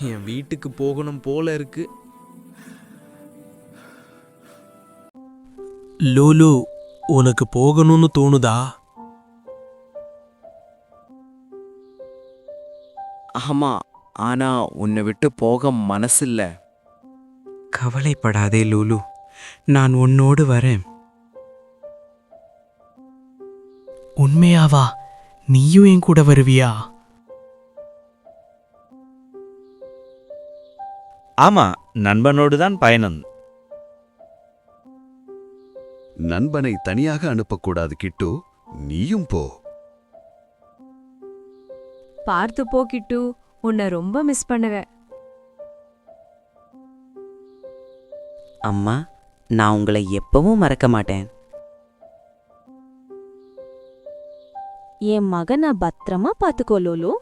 என் வீட்டுக்கு போகணும் போல இருக்கு. லூலு, உனக்கு போகணும்னு தோணுதா? ஆமா, ஆனா உன்னை விட்டு போக மனசில்ல. கவலைப்படாதே லூலு, நான் உன்னோடு வரேன். உண்மையாவா? நீயும் என் கூட வருவியா? ஆமா, நண்பனோடு தான் பயணம். நண்பனை தனியாக அனுப்பக்கூடாது கிட்டு, நீயும் போ. பார்த்து போ கிட்டு, உன்னை ரொம்ப மிஸ் பண்ணுவேன். அம்மா, நான் உங்களை எப்பவும் மறக்க மாட்டேன். என் மகனை பத்திரமா பாத்துக்கோ லோலு.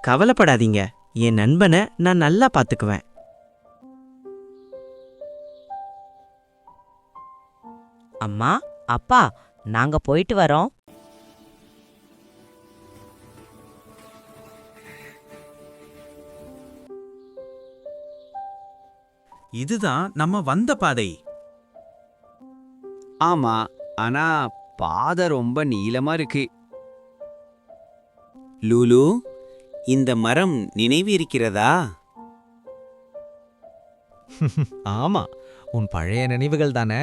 கவலைப்படாதீங்க, என் நண்பனை நான் நல்லா பாத்துக்குவேன். அம்மா, அப்பா, நாங்க போயிட்டு வரோம். இதுதான் நம்ம வந்த பாதை. ஆமா, ஆனா பாதை ரொம்ப நீளமா இருக்கு. லூலு, இந்த மரம் நினைவு இருக்கிறதா? ஆமா, உன் பழைய நினைவுகள் தானே.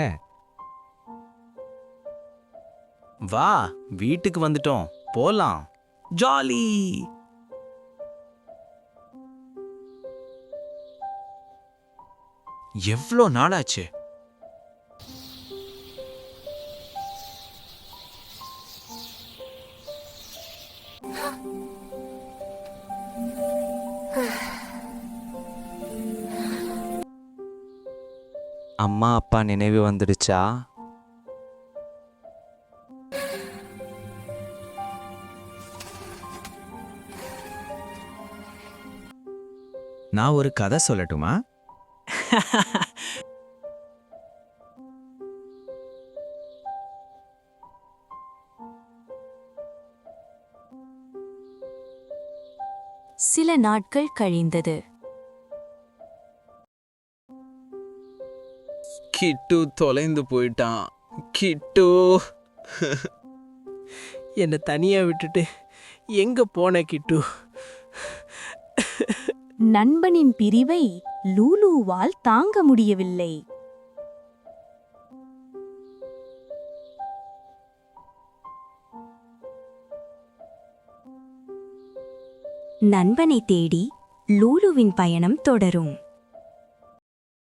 வா, வீட்டுக்கு வந்துட்டோம், போலாம். ஜாலி. எவ்வளோ நாளாச்சு? அம்மா அப்பா நினைவு வந்துடுச்சா? நான் ஒரு கதை சொல்லட்டுமா? சில நாட்கள் கழிந்தது. கிட்டு தொலைந்து போயிட்டான். கிட்டு. என்னை தனியா விட்டுட்டு எங்க போன கிட்டு? நண்பனின் பிரிவை லூலுவால் தாங்க முடியவில்லை. நண்பனை தேடி லூலுவின் பயணம் தொடரும்.